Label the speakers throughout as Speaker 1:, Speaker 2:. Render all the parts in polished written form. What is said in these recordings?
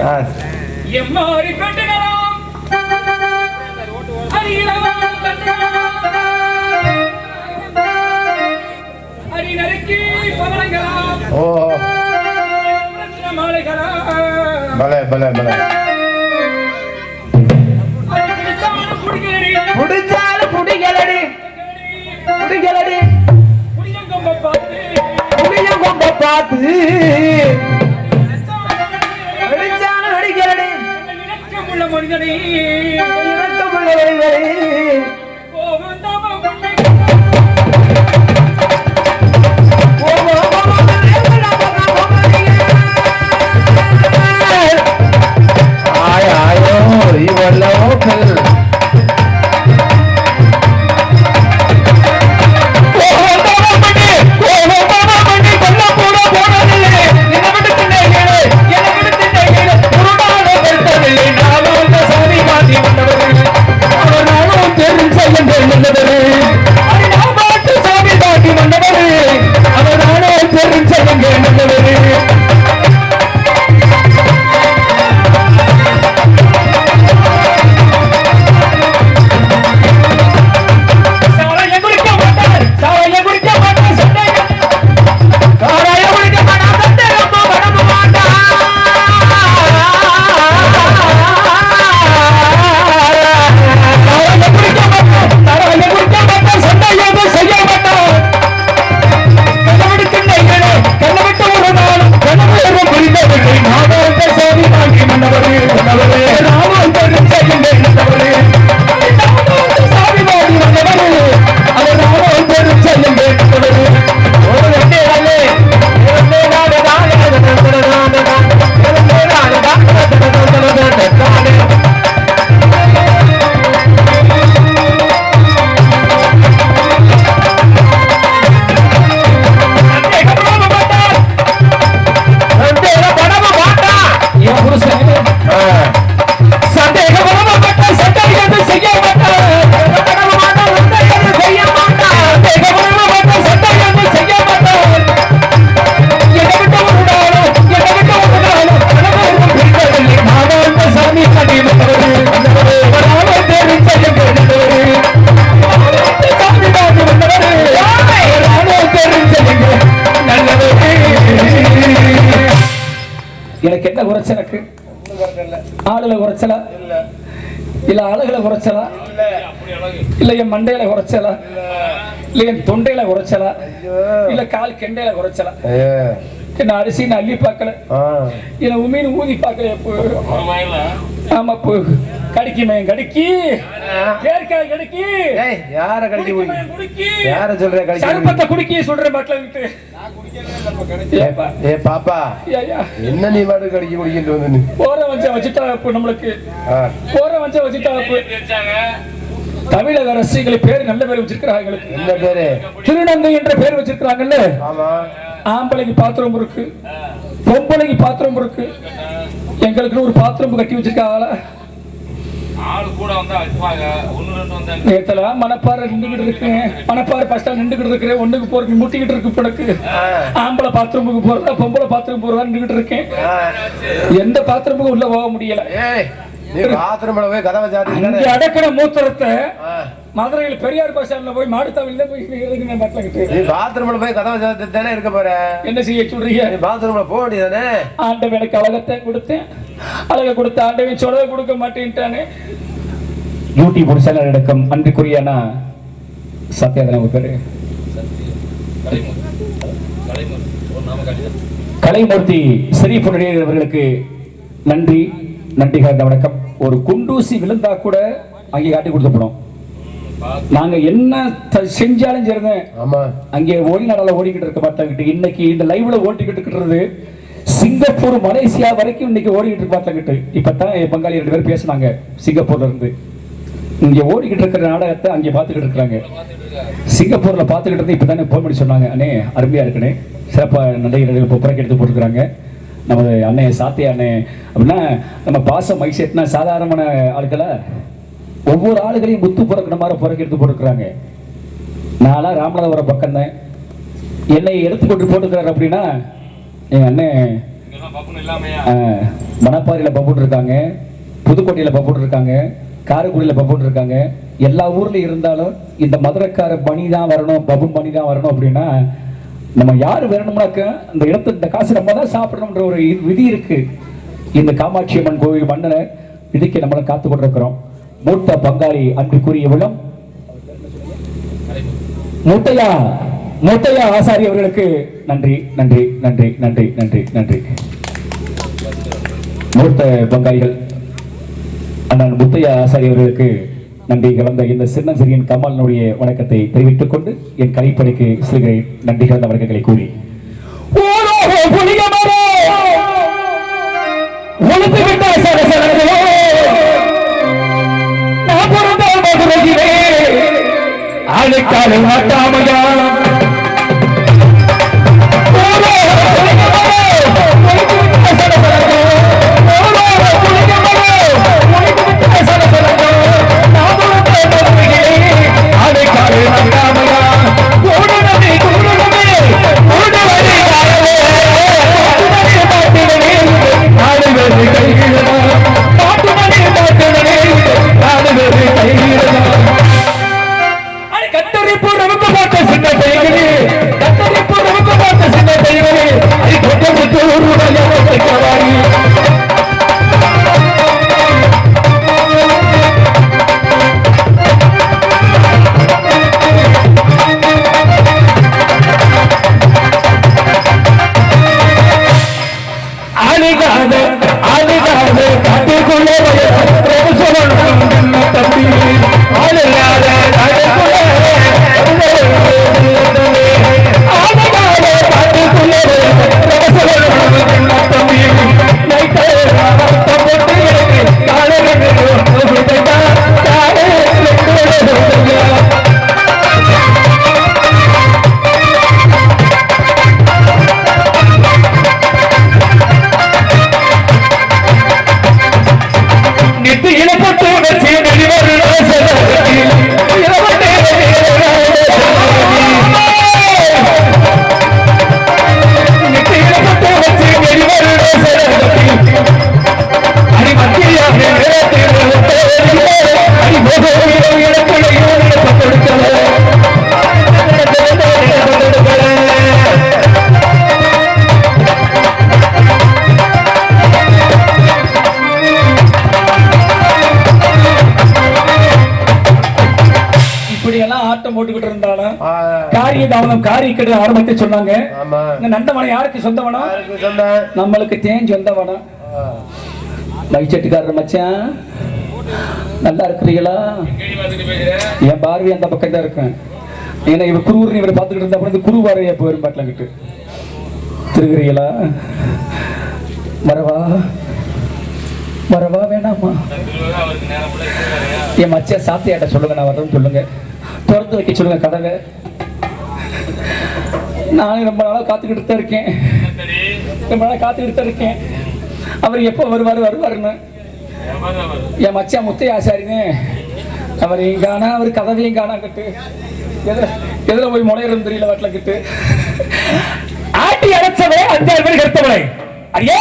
Speaker 1: எம்மாரி பெண்டுகளாம் அடி நறுக்கி பவளங்களாம் மாலைகளாம்
Speaker 2: பலே பலே பலே புடிச்சாலும் புடிகளடி புடிகளடி
Speaker 1: புடியங்கொம்ப பார்த்து
Speaker 2: புடியங்கொம்ப பார்த்து அடிச்சாலும் அடிகளடி
Speaker 1: இணக்கமுள்ள மனிதனே
Speaker 2: இணக்கமுள்ள மனிதனே
Speaker 1: எனக்கு என்ன குறைச்சல் இருக்கு? ஆளுல குறைச்சலா இல்ல அழகுல குறைச்சலா இல்ல என் மண்டையில குறைச்சலா இல்ல என் தொண்டையில குறைச்சலா இல்ல கால் கெண்டையில குறைச்சலா? என்ன அரிசி அள்ளி பார்க்கல, என்ன உமீன் ஊதி பார்க்கல. ஆமா கடிக்குமே கடிக்கி கேர்க்காய் கடிக்கி
Speaker 2: யார கடிக்கி யார சொல்ற கடிக்கி
Speaker 1: சர்பத்தை குடிக்கி சொல்ற பாட்டில விட்டு
Speaker 2: ஏ பாப்பா என்ன நீ பாட்டு கடிக்கி குடிக்கிட்டு வந்து
Speaker 1: போற வஞ்ச வச்சுட்டா நம்மளுக்கு போற வஞ்ச வச்சுட்டா தமிழக ரசிகளை பேர் நல்ல பேர் வச்சிருக்கிறாங்க.
Speaker 2: என்ன பேரு?
Speaker 1: திருநங்கை என்ற பேர் வச்சிருக்காங்கல்ல.
Speaker 2: ஆமா.
Speaker 1: ஆம்பளைக்கு பாத்ரூம் இருக்கு, பொம்பளைக்கு பாத்ரூம் இருக்கு, எங்களுக்கு ஒரு பாத்ரூம் கட்டி வச்சிருக்காங்களா?
Speaker 3: ஆளு கூட வந்தா வைப்பாங்க. ஒன்னு ரெண்டு வந்தா
Speaker 1: நேத்தல மணப்பாறை நின்றுகிட்டு இருக்கேன். மணப்பாறை பஸ் ஸ்டாண்ட் நின்றுகிட்டு இருக்கிறேன். ஒண்ணுக்கு போறதுக்கு முட்டிக்கிட்டு இருக்கு. படக்கு ஆம்பளை பாத்ரூமுக்கு போறதா பொம்பளை பாத்ரூம் போறதா நின்றுகிட்டு இருக்கேன். எந்த பாத்ரூமுக்கு உள்ள போக முடியல. அடக்கிற மூத்திரத்தை மதுரையில் பெரியார் பஸ் ஸ்டாண்ட்ல போய் மாடுத்தாவில போய்
Speaker 2: பாத்ரூம்ல போய் கதவை சாத்திட்டு தானே இருக்க போற. என்ன
Speaker 1: செய்ய சொல்றீங்க?
Speaker 2: பாத்ரூம்ல போக வேண்டியதானே.
Speaker 1: ஆண்டவன் எனக்கு அழகத்தை கொடுத்தேன், அழகை கொடுத்த ஆண்டவன் சொல்லவே கொடுக்க மாட்டேன்ட்டானே. யூடியூப் ஒரு சேனல் அடக்கம் அன்றைக்குரியானா சத்யாதன பேரு கலைமூர்த்தி ஸ்ரீபுடைய அவர்களுக்கு நன்றி. நன்றி கலந்த வணக்கம். ஒரு குண்டூசி விழுந்தா கூட அங்கே காட்டி கொடுத்துப்படும். நாங்க என்ன செஞ்சாலும் சரிதான். அங்கே ஓடினால ஓடிக்கிட்டு இருக்க பார்த்தாங்கிட்டு இன்னைக்கு இந்த லைவ்ல ஓட்டிக்கிட்டு இருக்கிறது சிங்கப்பூர் மலேசியா வரைக்கும் இன்னைக்கு ஓடிக்கிட்டு இருக்க பார்த்தாங்கிட்டு. இப்பதான் என் பங்காளி 2 பேர் பேசினாங்க சிங்கப்பூர்ல இருந்து. இங்க ஓடிக்கிட்டு இருக்கிற நாடகத்தை அங்கே பார்த்துக்கிட்டு இருக்காங்க. சிங்கப்பூர்ல பார்த்துக்கிட்டு இருந்து இப்பதானே போன் பண்ணி சொன்னாங்க, அண்ணே அருமையா இருக்குன்னு சிறப்பா நடிகர்கள் இப்போ புறக்கெடுத்து போட்டுருக்காங்க. நமது அண்ணே சாத்திய அண்ணே அப்படின்னா நம்ம பாசம் மைசெட்னா சாதாரணமான ஆட்களை ஒவ்வொரு ஆளுகளையும் முத்து பிறக்கிற மாதிரி புறக்கெடுத்து போட்டுருக்குறாங்க. நான்லாம் ராமநாதபுரம் பக்கம் தான். என்னை எடுத்துக்கொண்டு போட்டுக்கிறாரு அப்படின்னா என் அண்ணன்
Speaker 3: இதெல்லாம் பப்புன்னு இல்லாமையா?
Speaker 1: மணப்பாறையில பப்புன் இருக்காங்க, புதுக்கோட்டையில பப்புன் இருக்காங்க, காரைக்குடியில பப்புன் இருக்காங்க. எல்லா ஊர்ல இருந்தாலும் இந்த மதுரைக்கார பணி தான் வரணும், பப்புன் பணி தான் வரணும் அப்படின்னா நம்ம யாரு வேணும்னாக்க அந்த இடத்துல இந்த காசு நம்ம தான் சாப்பிடணும்ன்ற ஒரு விதி இருக்கு. இந்த காமாட்சி அம்மன் கோவில் மன்னனை விதிக்கு நம்மள காத்து கொண்டிருக்கிறோம். மூத்த பங்காளி அன்புக்குரிய விளம் மூத்தையா ஆசாரி அவர்களுக்கு நன்றி நன்றி நன்றி நன்றி நன்றி நன்றி. மூத்த பங்காளிகள் அண்ணன் முத்தையா ஆசாரி அவர்களுக்கு நன்றி கலந்த இந்த சின்ன சிறியன் கமலனுடைய வணக்கத்தை தெரிவித்துக் கொண்டு என் கலைப்படைக்கு சிறுகை நன்றி கலந்த வணக்கங்களை கூறி போட்டுக்கிட்டு இருந்தாலும் காரிய தாவனம் காரிக்கடை ஆரம்பித்து சொன்னாங்க. இந்த நந்தவனம் யாருக்கு சொந்தவனம்? நம்மளுக்கு தேன் சொந்தவனம். மைச்சட்டுக்காரர் மச்சான் நல்லா இருக்கிறீங்களா? என் பார்வை அந்த பக்கம் தான் இருக்கேன். ஏன்னா இவர் குருவர் இவரை பார்த்துக்கிட்டு இருந்தா அப்புறம் குரு வாரையா போயிரும் பாட்டலங்கிட்டு திருக்கிறீங்களா? வரவா வேணாமா? என் மச்சா சாத்தியாட்ட சொல்லுங்க, நான் வர்றேன்னு சொல்லுங்க, திறந்து வைக்க சொல்லுங்க கதவை. நானும் ரொம்ப நாளா காத்துக்கிட்டு தான் இருக்கேன், ரொம்ப நாளா காத்துக்கிட்டு தான் இருக்கேன். அவர் எப்போ வருவாருன்னு. என் மச்சா முத்தையா ஆசாரின்னு அவர் எங்கானா, அவர் கதவையும் காணாங்கிட்டு எதுல போய் முளையிறது தெரியல வாட்டில கிட்டு ஆட்டி அடைச்சவளே 5 பேர் கருத்தவளே அடியே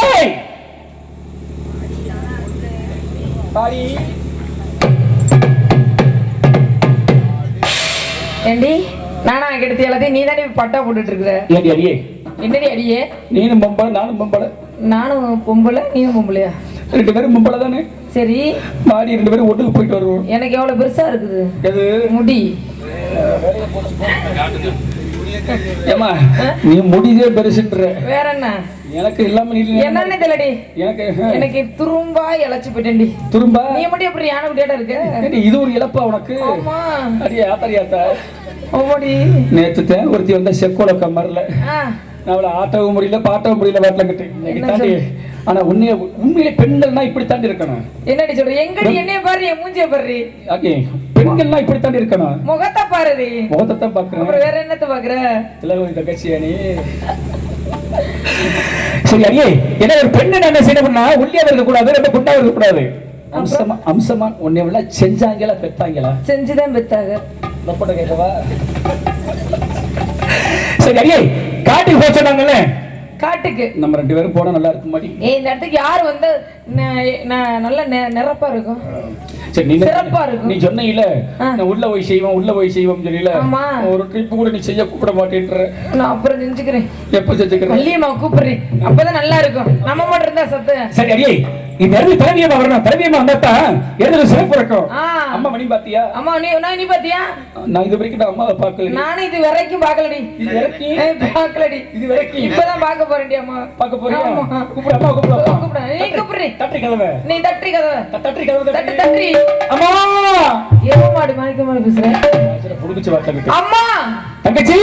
Speaker 1: பாடி
Speaker 4: ஏண்டி நானா கெடுத்து எல்லாத்தையும் நீ தானே பட்டா போட்டுட்டு இருக்கிற?
Speaker 1: ஏண்டி அடியே?
Speaker 4: என்னடி அடியே?
Speaker 1: நீனும் பொம்பளை நானும் பொம்பளை.
Speaker 4: நானும் பொம்பளை நீயும் பொம்பளையா?
Speaker 1: 2 பேரும் பொம்பளை தானே.
Speaker 4: சரி
Speaker 1: மாடி 2 பேரும் ஒட்டுக்கு போயிட்டு வருவோம்.
Speaker 4: எனக்கு எவ்வளவு பெருசா இருக்குது
Speaker 1: எது?
Speaker 4: முடி.
Speaker 1: ஏமா நீ முடிதே பெருசுன்ற.
Speaker 4: வேற என்ன?
Speaker 1: எனக்கு இல்லாம நீ
Speaker 4: என்னன்னு தெரியலடி. எனக்கு துரும்பா இழைச்சு போயிட்டேன்டி.
Speaker 1: துரும்பா? நீ
Speaker 4: மட்டும் எப்படி யானை குட்டியாட்ட இருக்க?
Speaker 1: இது ஒரு இழப்பா உனக்கு?
Speaker 4: ஆமா.
Speaker 1: அடியே ஆத்தாரியாத்தா.
Speaker 4: ஓடி
Speaker 1: நேத்து ஒருத்தி வந்த செக்கோல கம்மர்ல நான் அவளை ஆட்டவும் முடியல பாட்டவும் முடியல வாட்டில கிட்டு இன்னைக்கு தாண்டி. ஆனா உண்மையிலே பெண்கள்னா இப்படி தாண்டி இருக்கணும்.
Speaker 4: என்னடி சொல்ற? எங்கடி என்னைய பாரு, என் மூஞ்சிய பாரு.
Speaker 1: ஓகே பெண்கள்னா இப்படி தாண்டி இருக்கணும்.
Speaker 4: முகத்தை பாருடி.
Speaker 1: முகத்தை தான் பாக்குறேன்.
Speaker 4: அப்புறம் வேற என்னத்தை பாக்குற?
Speaker 1: இல்ல இந்த கட்சியா நீ? சரி அடியே, என்ன ஒரு பெண்ணு என்ன செய்யணும்னா ஒல்லியா இருக்க கூடாது, ரொம்ப குண்டா இருக்க கூடாது. அம்சமா உன்னை விட செஞ்சாங்களா பெத்தாங்களா?
Speaker 4: செஞ்சுதான் பெத்தாங்க.
Speaker 1: லப்பட கேட்கவா? சரி அடியே, காட்டுக்கு போக சொன்னாங்கல்ல,
Speaker 4: காட்டுக்கு
Speaker 1: நம்ம 2 பேரும் போனா நல்லா இருக்கும் மாடி.
Speaker 4: இந்த இடத்துக்கு யார் வந்து நல்ல நிரப்பா இருக்கும்,
Speaker 1: சரி நீ
Speaker 4: சிறப்பா இருக்கும்.
Speaker 1: நீ சொன்னீல நான் உள்ள போய் செய்வோம் சொல்லல, ஒரு ட்ரிப் கூட நீ செய்ய கூப்பிட மாட்டேன்ற.
Speaker 4: நான் அப்புறம் செஞ்சுக்கிறேன்.
Speaker 1: எப்ப செஞ்சுக்கிறேன்?
Speaker 4: வள்ளியம்மா கூப்பிடுறேன், அப்பதான் நல்லா இருக்கும். நம்ம மட்டும் இருந்தா சத்து.
Speaker 1: சரி அடியே இந்த இடத்துல தலைவியமா வரணும், தலைவியமா வந்தாத்தான் எதுல சிறப்பு இருக்கும். அம்மா மணி பாத்தியா?
Speaker 4: அம்மா நீ பாத்தியா?
Speaker 1: நான் இது வரைக்கும் நான் அம்மாவை பார்க்கல.
Speaker 4: நானும் இது வரைக்கும் பார்க்கலடி.
Speaker 1: இது வரைக்கும்
Speaker 4: பார்க்கலடி.
Speaker 1: இது வரைக்கும்
Speaker 4: இப்பதான் பார்க்க போறேன்டி. அம்மா
Speaker 1: பார்க்க போறியா? கூப்பிடு அம்மா கூப்பிடு.
Speaker 4: நீ கூப்பிடு.
Speaker 1: தட்டி கதவை.
Speaker 4: நீ தட்டி கதவை.
Speaker 1: தட்டி கதவை.
Speaker 4: தட்டி.
Speaker 1: அம்மா
Speaker 4: ஏமா மாடு மாணிக்கமா பேசுறேன்.
Speaker 1: சரி புடிச்சு வாங்க.
Speaker 4: அம்மா
Speaker 1: தங்கச்சி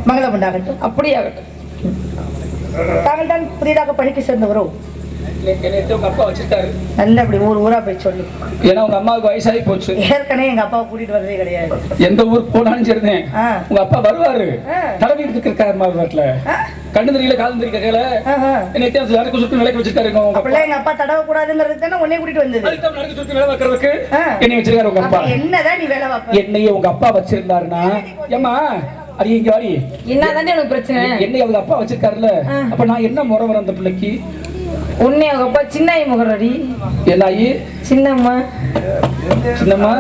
Speaker 5: மங்களம் உண்டாகட்டும்.
Speaker 4: அப்படியாகட்டும்.
Speaker 5: தாங்கள் தான் புதிதாக பணிக்கு சேர்ந்தவரோ?
Speaker 1: உங்க அப்பா வச்சிருக்காரு.
Speaker 5: நல்ல அப்படி ஊரா போய் சொல்லு.
Speaker 1: ஏன்னா உங்க அம்மாவுக்கு வயசாகி போச்சு.
Speaker 5: ஏற்கனவே எங்க அப்பாவை கூட்டிட்டு வரதே கிடையாது.
Speaker 1: எந்த ஊருக்கு போனாலும் சரிதான் உங்க அப்பா வருவாரு. தடவி இருக்காரு மாவட்டத்துல. கண்ணு தெரியல காலம் தெரியல கேட்கல. என்ன நடக்க சுட்டு நிலைக்கு வச்சிருக்காரு.
Speaker 5: எங்க அப்பா தடவ கூடாதுங்கிறது தானே உன்னை கூட்டிட்டு வந்தது.
Speaker 1: நடக்க சுட்டு வேலை வைக்கிறதுக்கு என்ன வச்சிருக்காரு உங்க அப்பா.
Speaker 5: என்னதான் நீ வேலை வைப்ப?
Speaker 1: என்னையே உங்க அப்பா வச்சிருந்தாருன்னா ஏமா அடி இங்க வாடி.
Speaker 4: என்னதானே உனக்கு பிரச்சனை?
Speaker 1: என்னைய அவங்க அப்பா வச்சிருக்காருல்ல, அப்ப நான் என்ன முறை வர அந்த பிள்ளைக்கு?
Speaker 4: உன்னை அவங்க அப்பா சின்னாயி முகரடி.
Speaker 1: என்னாயி?
Speaker 4: சின்னம்மா.
Speaker 1: சின்னம்மா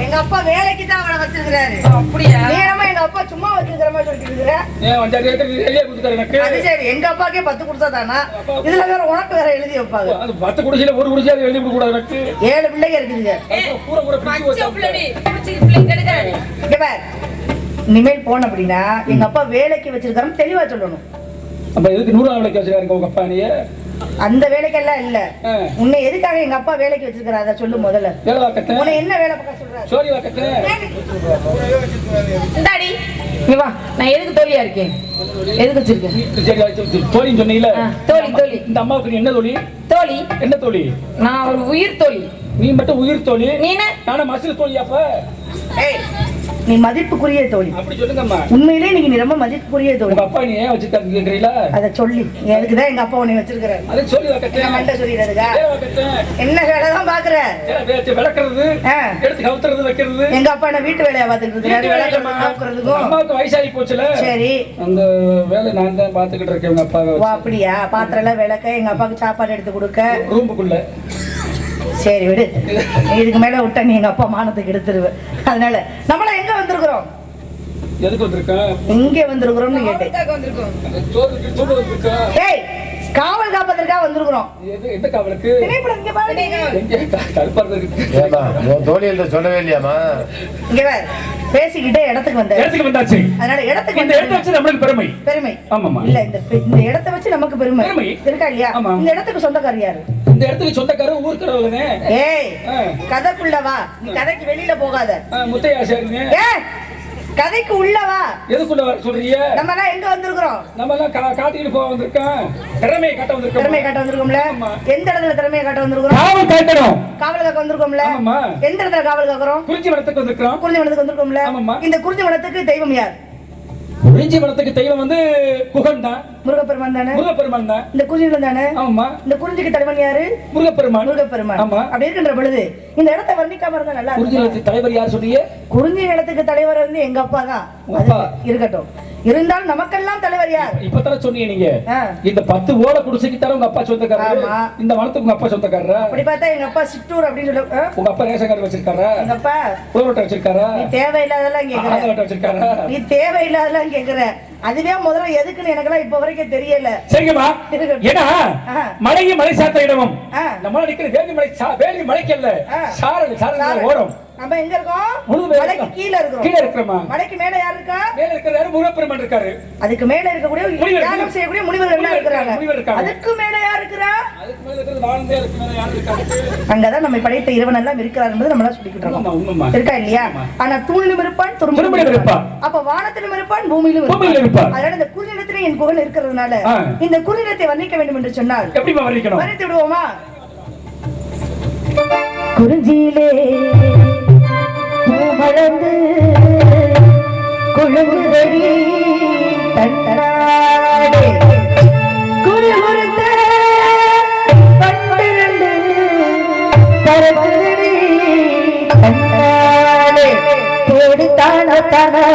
Speaker 5: எங்க அப்பா வேலைக்கு தான் அவளை வச்சிருக்காரு.
Speaker 4: அப்படியா?
Speaker 5: நேரமா எங்க அப்பா சும்மா வச்சிருக்கிற மாதிரி சொல்லிட்டு இருக்கிற.
Speaker 1: ஏன் வந்தாரு வெளியே கொடுத்தாரு எனக்கு.
Speaker 5: அது சரி, எங்க அப்பாக்கே 10 கொடுத்தா தானா? இதுல வேற உனக்கு வேற எழுதி வைப்பாங்க.
Speaker 1: அது 10 குடிசையில ஒரு குடிசையில எழுதி கொடுக்க கூடாது எனக்கு.
Speaker 5: 7 பிள்ளைங்க இருக்குதுங்க.
Speaker 1: பூரா பூரா பிடிச்சு
Speaker 4: பச்சை பிள்ளடி பிடிச்சி பிள்ளை கெடுக்காத.
Speaker 5: இங்க பார், இனிமேல் போன அப்படின்னா எங்க அப்பா வேலைக்கு வச்சிருக்காருன்னு தெளிவா சொல்லணும்.
Speaker 1: அப்ப எதுக்கு 100 வேலைக்கு வச்சிருக்காரு உங்க அப்பா? நீ
Speaker 5: அந்த வேலைக்கெல்லாம் இல்ல, உன்னை எதுக்காக எங்க அப்பா வேலைக்கு வச்சிருக்காரு அத சொல்லு முதல்ல.
Speaker 1: வேலை பார்க்கறேன்.
Speaker 5: உன்னை என்ன வேலை பார்க்க சொல்றாரு?
Speaker 1: சோரி பார்க்கறேன்.
Speaker 4: இந்தாடி நீ வா. நான் எதுக்கு தோழியா இருக்கேன்? எதுக்கு வச்சிருக்கேன்?
Speaker 1: சரி தோழின்னு சொன்னீல.
Speaker 4: தோழி தோழி.
Speaker 1: இந்த அம்மாவுக்கு நீ என்ன தோழி?
Speaker 4: தோழி.
Speaker 1: என்ன தோழி?
Speaker 4: நான் ஒரு உயிர் தோழி.
Speaker 1: நீ மட்டும் உயிர் தோழி.
Speaker 4: நீனே?
Speaker 1: நானே மசில் தோழியாப்ப.
Speaker 5: ஏய் நீ மதிப்புக்குரிய தோழி.
Speaker 1: அப்படி சொல்லுங்கம்மா.
Speaker 5: உண்மையிலே நீ ரொம்ப மதிப்புக்குரிய தோழி.
Speaker 1: உங்க அப்பா நீ ஏன் வச்சிருக்காங்க கேக்குறீங்களா?
Speaker 5: அத சொல்லி அதுக்குதான் எங்க அப்பா உன்னை வச்சிருக்காரு.
Speaker 1: அதை சொல்லி வைக்கட்டேன்.
Speaker 5: மண்டை சொல்லிடுறதுக்கா என்ன வேலை தான் பாக்குற?
Speaker 1: விளக்குறது, எடுத்து கவுத்துறது, வைக்கிறது.
Speaker 5: எங்க அப்பா என்ன வீட்டு வேலையா பாத்துக்கிட்டு இருக்காரு? விளக்குறதுக்கும்.
Speaker 1: அம்மாவுக்கு வயசாகி போச்சுல.
Speaker 5: சரி,
Speaker 1: அந்த வேலை நான் தான் பாத்துக்கிட்டு இருக்கேன். உங்க அப்பா
Speaker 5: அப்படியா? பாத்திரம் எல்லாம் விளக்க, எங்க அப்பாவுக்கு சாப்பாடு எடுத்து கொடுக்க,
Speaker 1: ரூமுக்குள்ள.
Speaker 5: சரி விடு, இதுக்கு மேல விட்டா நீ எங்க அப்பா மானத்துக்கு எடுத்துருவ. அதனால நம்மள எங்க வந்திருக்கிறோம்?
Speaker 1: எதுக்கு வந்திருக்கேன்?
Speaker 5: இங்க வந்திருக்கிறோம்னு கேட்டேன். ஏய், காவல் காப்பதற்காக வந்திருக்கிறோம்.
Speaker 1: எந்த காவலுக்கு?
Speaker 5: இங்க பாரு.
Speaker 2: ஏமா உன் தோழிகள்ட்ட சொல்லவே இல்லையாமா?
Speaker 5: இங்க பாரு, பேசிக்கிட்டே இடத்துக்கு
Speaker 1: வந்தாச்சு.
Speaker 5: அதனால இடத்துக்கு
Speaker 1: இந்த இடத்தை வச்சு நம்மளுக்கு பெருமை.
Speaker 5: பெருமை.
Speaker 1: ஆமாமா.
Speaker 5: இல்ல, இந்த இடத்தை வச்சு நமக்கு பெருமை இருக்கா இல்லையா? இந்த இடத்துக்கு சொந்தக்காரர் யாரு?
Speaker 1: இந்த இடத்துக்கு சொந்தக்காரர் ஊர்க்கறவங்கனே.
Speaker 5: ஏய், கதைக்குள்ள வா, நீ கதைக்கு வெளியில போகாத.
Speaker 1: முத்தையாசாரிங்க.
Speaker 5: ஏய், கதைக்கு உள்ள வா.
Speaker 1: எதுக்குள்ள வர சொல்றீங்க?
Speaker 5: நம்ம எல்லாம் எங்க வந்திருக்கிறோம்?
Speaker 1: நம்ம எல்லாம் காட்டிட்டு போக வந்திருக்கோம். திறமையை காட்ட வந்திருக்கோம்.
Speaker 5: திறமையை காட்ட வந்திருக்கோம்ல? எந்த இடத்துல திறமையை காட்ட வந்திருக்கிறோம்?
Speaker 1: காவல் காட்டணும்.
Speaker 5: காவல் காக்க வந்திருக்கோம்ல?
Speaker 1: ஆமா.
Speaker 5: எந்த இடத்துல காவல் காக்குறோம்?
Speaker 1: குறிஞ்சி வனத்துக்கு வந்திருக்கோம்.
Speaker 5: குறிஞ்சி வனத்துக்கு வந்திருக்கோம்ல?
Speaker 1: ஆமாமா.
Speaker 5: இந்த குறிஞ்சி வனத்துக்கு தெய்வம் யார்?
Speaker 1: குறிஞ்சி வனத்துக்கு தெய்வம் வந்து குகன் தான்.
Speaker 5: முருகப்பெருமான் தானே?
Speaker 1: முருகப்பெருமான் தான்.
Speaker 5: இந்த குறிஞ்சில தானே?
Speaker 1: ஆமா.
Speaker 5: இந்த குறிஞ்சிக்கு தலைவன் யாரு?
Speaker 1: முருகப்பெருமான்.
Speaker 5: முருகப்பெருமான்.
Speaker 1: ஆமா.
Speaker 5: அப்படி இருக்கின்ற பொழுது இந்த இடத்தை வர்ணிக்காம இருந்தா நல்லா
Speaker 1: குறிஞ்சி
Speaker 5: இருக்கும்.
Speaker 1: வனத்துக்கு தலைவர் யார் சொன்னீங்க?
Speaker 5: குறிஞ்சி இடத்துக்கு தலைவர் வந்து எங்க அப்பா தான்.
Speaker 1: அப்பா
Speaker 5: இருக்கட்டும், இருந்தாலும் நமக்கெல்லாம் தலைவர் யார்?
Speaker 1: இப்பதானே சொன்னீங்க நீங்க. இந்த 10 ஓலை குடிசைக்கு தர உங்க அப்பா சொந்தக்காரரு. இந்த வனத்துக்கு உங்க அப்பா சொந்தக்காரரா?
Speaker 5: அப்படி பார்த்தா எங்க அப்பா சிற்றூர் அப்படின்னு சொல்ல.
Speaker 1: உங்க அப்பா ரேஷன் கார்டு வச்சிருக்காரா?
Speaker 5: எங்க அப்பா
Speaker 1: ஊரோட்ட வச்சிருக்காரா?
Speaker 5: நீ தேவையில்லாதெல்லாம் கேக்குற.
Speaker 1: ஆதார் அட்டை வச்சிருக்காரா?
Speaker 5: நீ தேவையில்லாதெல்லாம் கேக்குற. அதுவே முதல்ல எதுக்குன்னு எனக்கெல்லாம் இப்ப வரைக்கும் தெரியல.
Speaker 1: சரிங்கம்மா. ஏன்னா மலையும் மலை சார்ந்த இடமும் நம்மளால நிக்கிற வேலி மலைக்கல்ல சாரல் ஓரம்.
Speaker 5: நம்ம எங்க இருக்கோம்? மலைக்கு கீழ இருக்கோம்.
Speaker 1: கீழ இருக்கிறோமா?
Speaker 5: மலைக்கு மேல யார் இருக்கா?
Speaker 1: மேல இருக்கிறாரு முருகப்பெருமான் இருக்காரு.
Speaker 5: அதுக்கு மேல இருக்கக்கூடிய தியானம் செய்யக்கூடிய முனிவர்கள் எல்லாம் இருக்காங்க. அதுக்கு மேல யார் இருக்கா?
Speaker 1: அதுக்கு மேல இருக்கிறது வாழ்ந்தே இருக்கு. மேல யார் இருக்காரு?
Speaker 5: அங்கதான் நம்ம படைத்த இறைவன் எல்லாம் இருக்கிறார் என்பது நம்மள சொல்லிக்கிட்டு இருக்கோம்.
Speaker 1: உண்மைமா
Speaker 5: இருக்கா இல்லையா? ஆனா தூணிலும் இருப்பான், துரும்பிலும் இருப்பான். அப்ப வானத்திலும் இருப்பான், பூமியிலும் இருப்பான். அதனால இந்த குறிஞ்சிடத்திலே என் புகழ் இருக்கிறதுனால இந்த குறிஞ்சிடத்தை வர்ணிக்க வேண்டும் என்று சொன்னால்
Speaker 1: எப்படி வர்ணிக்கணும்?
Speaker 5: வர்ணித்து விடுவோமா? குறிஞ்சியிலே மலர்ந்து குழுங்குதடி தன்னாடே, குறுகுறுத்த பட்டிரண்டு பரகுதடி தன்னாடே, தேடி தானா தானா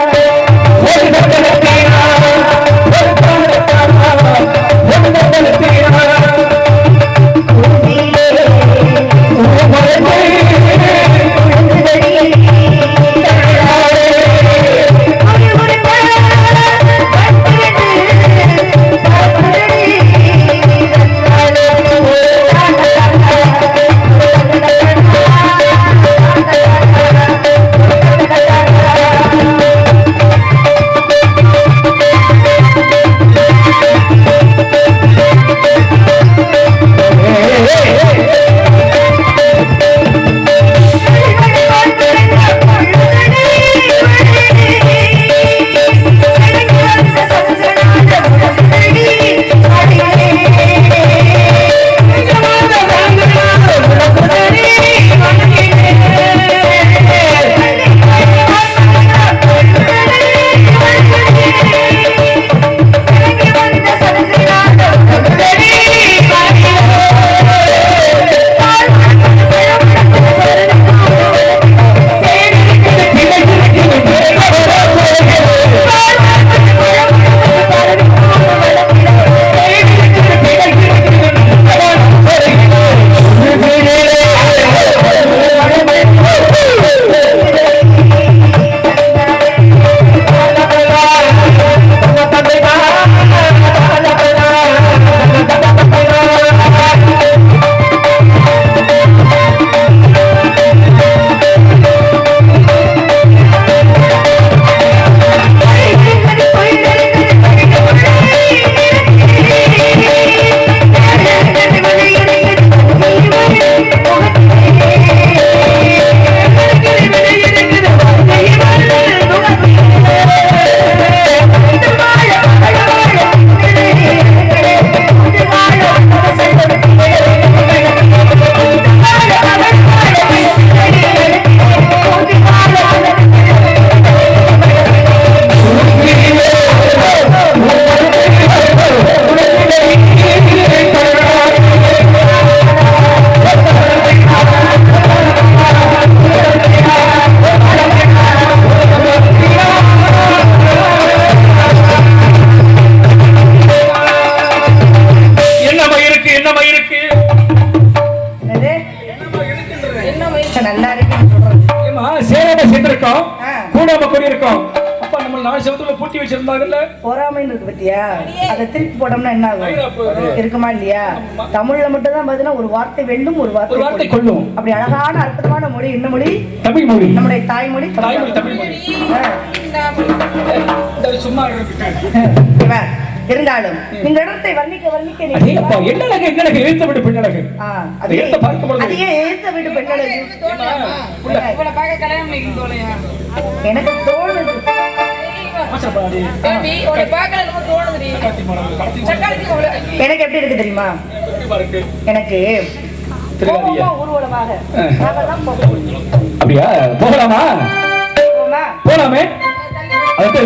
Speaker 1: இருக்கோம் கூடாம கொடி இருக்கோம் அப்பா நம்ம 4 செவத்துல பூட்டி வச்சிருந்தாங்கல்ல
Speaker 5: பொறாமைன்னு இருக்கு பத்தியா அதை திருப்பி போட்டோம்னா என்ன ஆகும் இருக்குமா இல்லையா தமிழ்ல மட்டும் தான் பாத்தீங்கன்னா ஒரு வார்த்தை வெல்லும் ஒரு வார்த்தை
Speaker 1: கொள்ளும்
Speaker 5: அப்படி அழகான அற்புதமான மொழி என்ன மொழி
Speaker 1: தமிழ் மொழி
Speaker 5: நம்முடைய தாய்மொழி
Speaker 1: தமிழ் மொழி சும்மா
Speaker 5: இருந்தாலும் இந்த இடத்தை வர்ணிக்க
Speaker 1: என்னழகு எழுத்த விடு பெண்ணழகு அதை பார்க்கும்போது
Speaker 5: அதையே எழுத்த விடு பெண்ணழகு எனக்கு தோணுது எனக்கு எப்படி இருக்கு தெரியுமா எனக்கு ஊர்வலமாக
Speaker 1: அப்படியா போகலாமா போலாமே அதுக்கு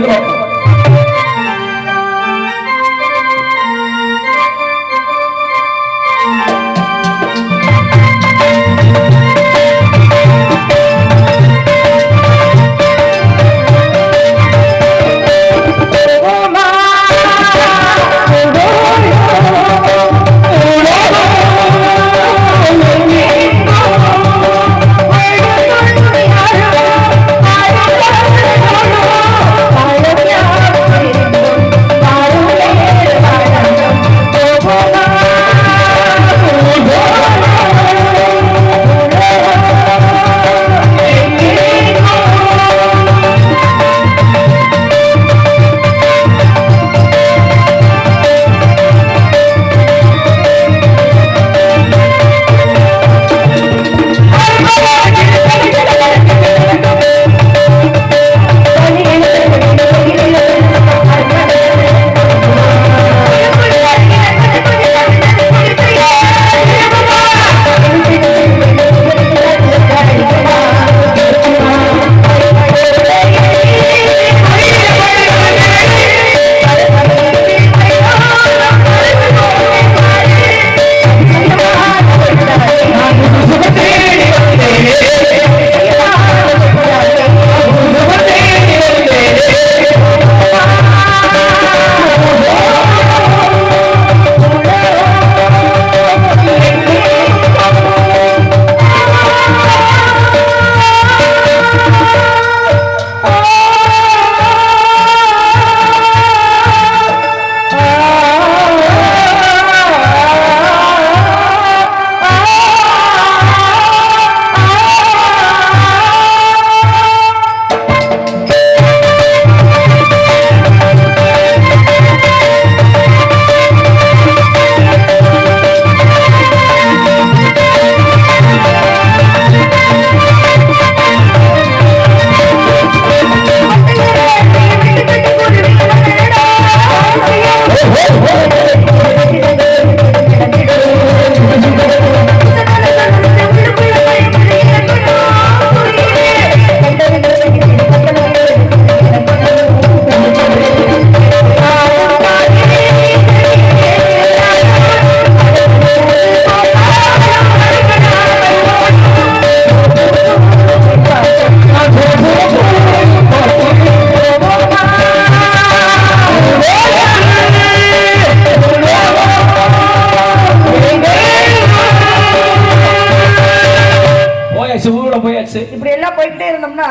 Speaker 5: இப்படி எல்லாம் போயிட்டே இருந்தோம்னா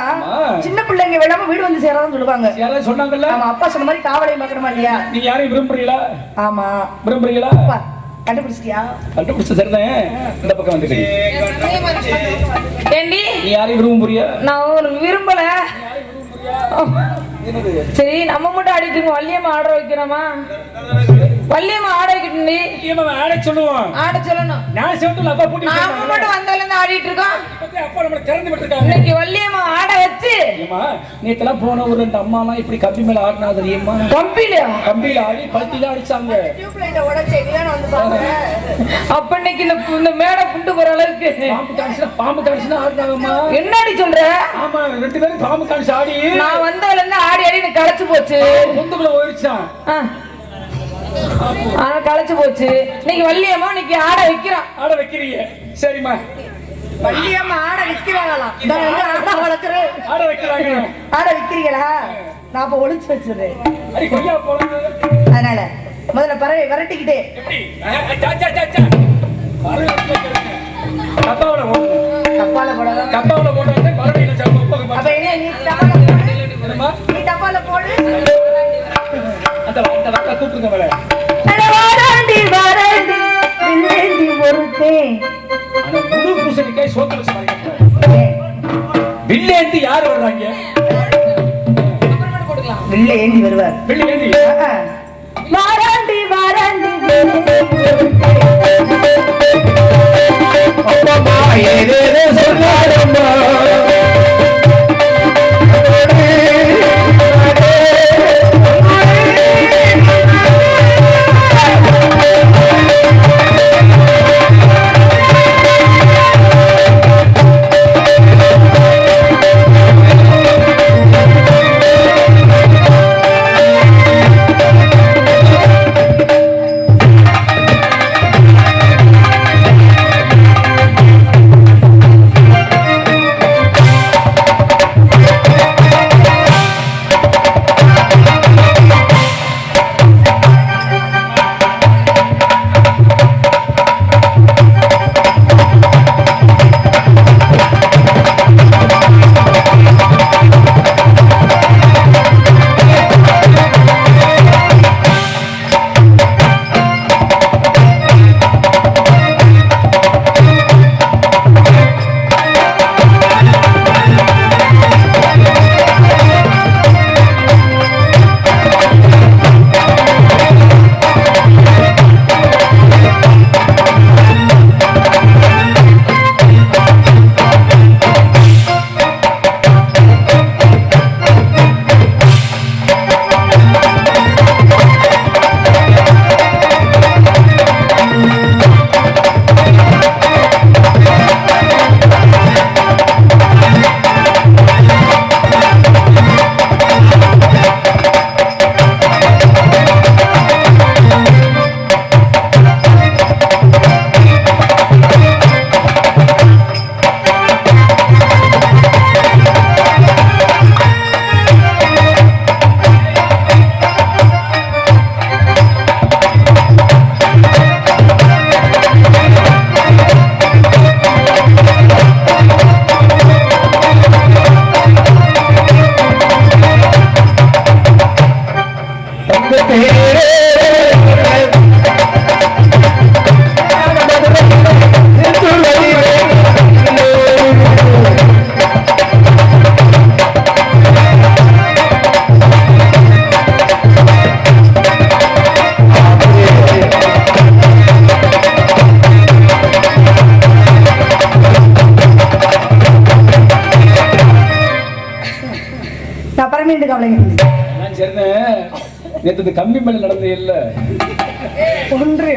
Speaker 5: சின்ன பிள்ளைங்க வேளாம வீடு வந்து சேராதுன்னு சொல்லுவாங்க.
Speaker 1: யாராவது சொன்னாங்கல்ல?
Speaker 5: ஆமா, அப்பா சொன்ன மாதிரி காவலை பார்க்கணுமா இல்லையா?
Speaker 1: நீங்க யாரையும் விரும்புறீங்களா?
Speaker 5: ஆமா,
Speaker 1: விரும்புறீங்களா?
Speaker 5: கண்டுபிடிச்சிட்டியா?
Speaker 1: கண்டுபிடிச்ச சரிதான். இந்த பக்கம் வந்து
Speaker 4: ஏண்டி
Speaker 1: நீ யாரையும் விரும்புறியா?
Speaker 4: நான் விரும்பல. சரி, நம்ம மட்டும் ஆடிட்டு இருக்கோம். வள்ளியம்மா ஆர்டர் வைக்கிறோமா? வள்ளியம்மா ஆர்டர் வைக்கணும்டி.
Speaker 1: ஆட சொல்லுவோம்.
Speaker 4: ஆட சொல்லணும்.
Speaker 1: நான் சொல்லிட்டு அப்பா போட்டு
Speaker 4: நாம மட்டும் வந்தால இருந்து ஆடிட்டு இருக்கோம்.
Speaker 1: அப்பா நம்மள திறந்து விட்டுருக்காங்க.
Speaker 4: இன்னைக்கு வள்ளியம்மா ஆட வச்சு
Speaker 1: ஏமா நேத்தெல்லாம் போன ஒரு ரெண்டு அம்மாலாம் இப்படி கம்பி மேல ஆடினா தெரியுமா? கம்பியில ஆடி பல்ட்டில அடிச்சாங்க.
Speaker 5: டியூப் லைட்ட உடைச்சு நீதான வந்து பாருங்க.
Speaker 4: அப்ப இன்னைக்கு இந்த மேடை புண்டு போற அளவுக்கு
Speaker 1: பாம்பு காணிச்சுனா ஆடுனாங்கம்மா.
Speaker 4: என்னடி சொல்ற?
Speaker 1: ஆமா, ரெண்டு பேரும் பாம்பு காணிச்சு ஆடி
Speaker 4: நான் வந்ததுல இருந்து ஆடி ஆடி எனக்கு களைச்சு போச்சு.
Speaker 1: முந்துக்குள்ள ஓடிச்சான்.
Speaker 4: ஆனா களைச்சு போச்சு. இன்னைக்கு வள்ளியம்மா இன்னைக்கு ஆட வைக்கிறோம்.
Speaker 1: ஆட வைக்கிறீங்க? சரிம்மா.
Speaker 5: வள்ளியம்மா ஆட விக்கிறாங்களாம். ஆட வளர்க்குறேன்.
Speaker 1: ஆட வைக்கிறாங்க.
Speaker 5: ஆட விக்கிறீங்களா? நான் அப்ப ஒளிச்சு வச்சிருக்கேன்.
Speaker 1: அடி கொய்யா போறது.
Speaker 5: அதனால முதல்ல பறவை விரட்டிக்கிட்டே கப்பால போடாத.
Speaker 1: பறவையில
Speaker 5: அப்ப என்ன நீ
Speaker 1: சோத்து வச்சு பாருங்க. வில்லேந்தி யார் வர்றாங்க?
Speaker 5: வில்ல ஏந்தி வருவார்.
Speaker 1: வில்லேந்தி
Speaker 5: வாராண்டி வாராண்டி
Speaker 1: அப்பா ஏதேதோ சொன்னாரம்மா. நேற்று கம்பி மேல நடந்தது இல்ல
Speaker 5: ஒன்று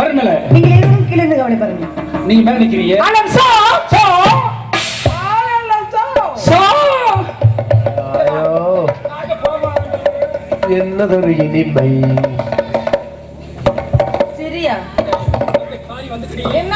Speaker 1: பரமேல
Speaker 5: நீங்க எதுவும் கீழே இருந்து கவலை பாருங்க.
Speaker 1: நீங்க மேல நிக்கிறீங்க.
Speaker 2: என்னதொரு இனிமை.
Speaker 4: சரியா என்ன